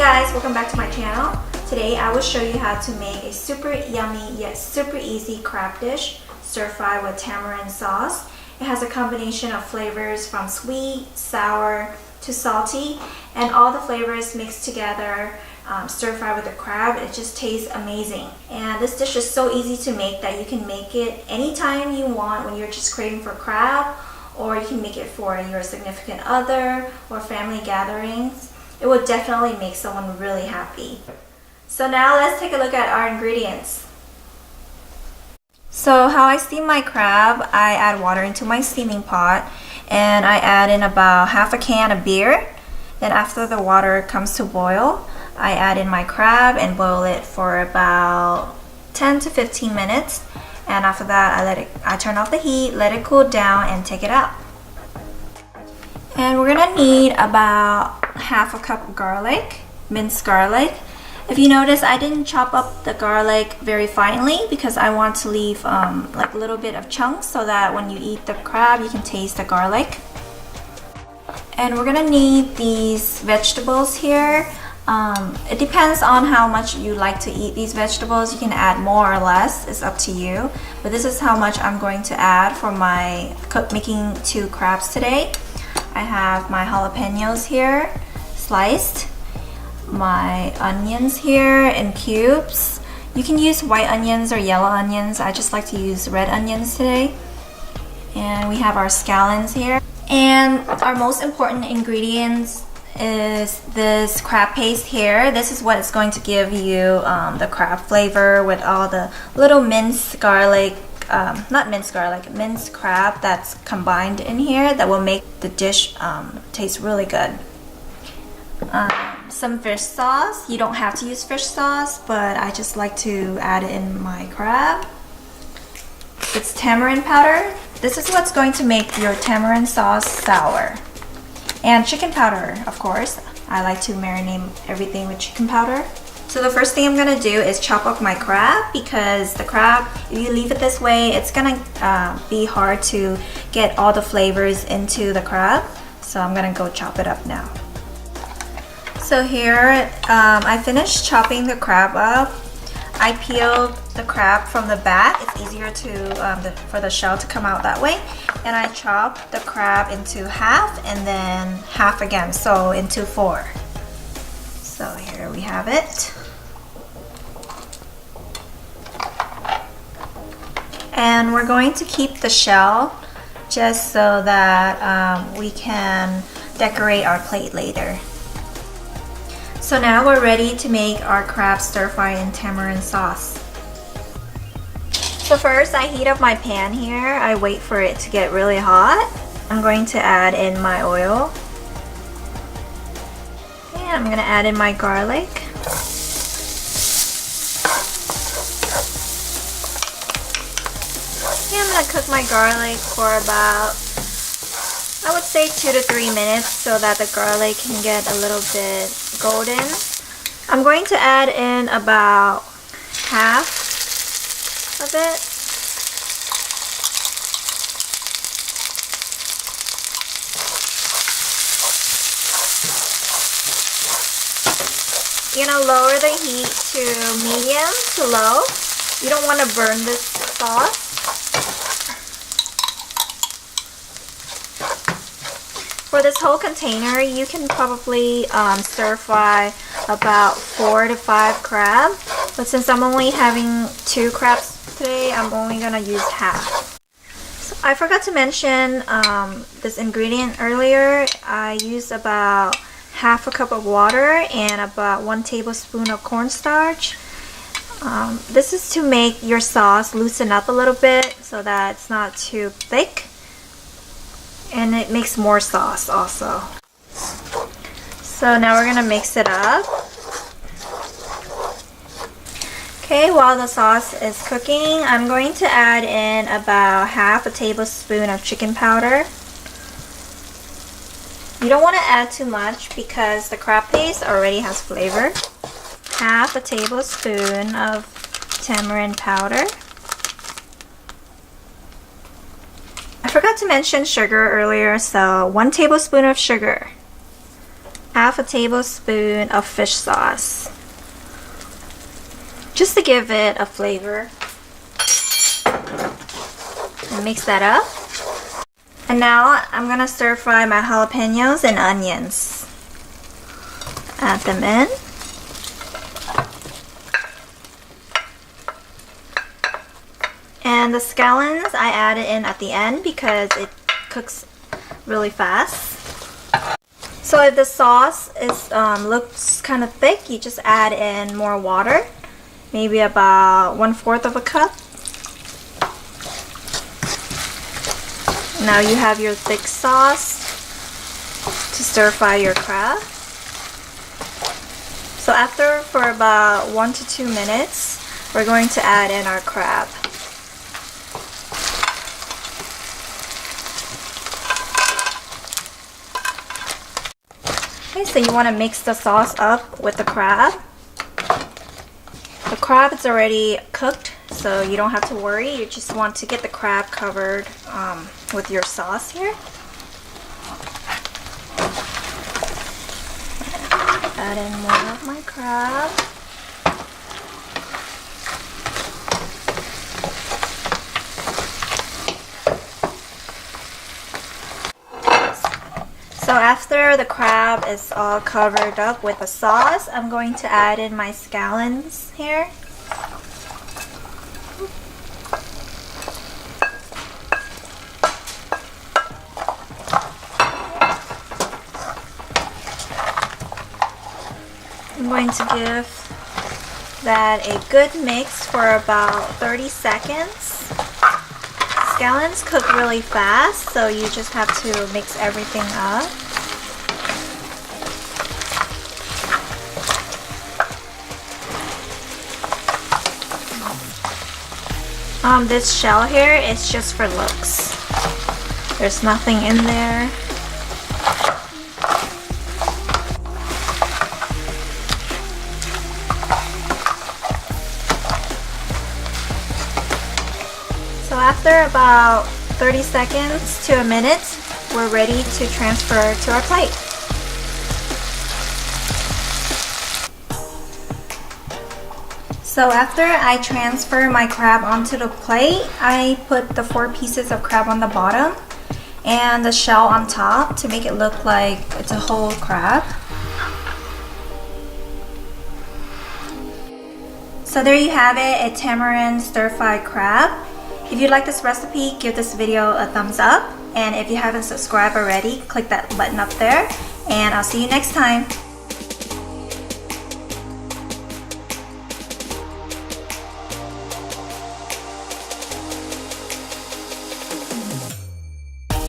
guys, welcome back to my channel. Today I will show you how to make a super yummy yet super easy crab dish, stir fry with tamarind sauce. It has a combination of flavors from sweet, sour to salty, and all the flavors mixed together. Stir fry with the crab, it just tastes amazing. And this dish is so easy to make that you can make it anytime you want when you're just craving for crab, or you can make it for your significant other or family gatherings. It will definitely make someone really happy. So now let's take a look at our ingredients. So how I steam my crab, I add water into my steaming pot and I add in about half a can of beer. Then after the water comes to boil, I add in my crab and boil it for about 10 to 15 minutes. And after that, I turn off the heat, let it cool down, and take it out. And we're gonna need about half a cup of garlic, minced garlic. If you notice, I didn't chop up the garlic very finely because I want to leave like a little bit of chunks so that when you eat the crab, you can taste the garlic. And we're gonna need these vegetables here. It depends on how much you like to eat these vegetables. You can add more or less, it's up to you. But this is how much I'm going to add for my making 2 crabs today. I have my jalapenos here, sliced, my onions here in cubes. You can use white onions or yellow onions. I just like to use red onions today. And we have our scallions here. And our most important ingredients is this crab paste here. This is what is going to give you the crab flavor with all the little minced garlic, minced crab that's combined in here that will make the dish taste really good. Some fish sauce. You don't have to use fish sauce, but I just like to add it in my crab. It's tamarind powder. This is what's going to make your tamarind sauce sour. And chicken powder, of course. I like to marinate everything with chicken powder. So the first thing I'm gonna do is chop up my crab, because the crab, if you leave it this way, it's gonna be hard to get all the flavors into the crab. So I'm gonna go chop it up now. So here, I finished chopping the crab up. I peeled the crab from the back. It's easier for the shell to come out that way. And I chopped the crab into half and then half again, so into 4. So here we have it. And we're going to keep the shell just so that we can decorate our plate later. So now we're ready to make our crab stir fry in tamarind sauce. So first I heat up my pan here. I wait for it to get really hot. I'm going to add in my oil. And I'm going to add in my garlic. And I'm going to cook my garlic for about, I would say 2 to 3 minutes so that the garlic can get a little bit golden. I'm going to add in about half of it. You're gonna lower the heat to medium to low. You don't want to burn this sauce. For this whole container, you can probably stir fry about 4 to 5 crab. But since I'm only having 2 crabs today, I'm only gonna use half. So I forgot to mention this ingredient earlier. I used about half a cup of water and about 1 tablespoon of cornstarch. This is to make your sauce loosen up a little bit so that it's not too thick. And it makes more sauce also. So now we're gonna mix it up. Okay, while the sauce is cooking, I'm going to add in about half a tablespoon of chicken powder. You don't want to add too much because the crab paste already has flavor. Half a tablespoon of tamarind powder. I forgot to mention sugar earlier, so 1 tablespoon of sugar. half a tablespoon of fish sauce, just to give it a flavor. And mix that up. And now I'm gonna stir fry my jalapenos and onions. Add them in. And the scallions I added in at the end because it cooks really fast. So if the sauce looks kind of thick, you just add in more water, maybe about 1/4 of a cup. Now you have your thick sauce to stir fry your crab. So after for about 1 to 2 minutes, we're going to add in our crab. Okay, so you want to mix the sauce up with the crab. The crab is already cooked, so you don't have to worry. You just want to get the crab covered with your sauce here. Add in more of my crab. So after the crab is all covered up with the sauce, I'm going to add in my scallions here. I'm going to give that a good mix for about 30 seconds. Scallions cook really fast, so you just have to mix everything up. This shell here is just for looks. There's nothing in there. So after about 30 seconds to a minute, we're ready to transfer to our plate. So after I transfer my crab onto the plate, I put the 4 pieces of crab on the bottom and the shell on top to make it look like it's a whole crab. So there you have it, a tamarind stir-fried crab. If you like this recipe, give this video a thumbs up. And if you haven't subscribed already, click that button up there. And I'll see you next time.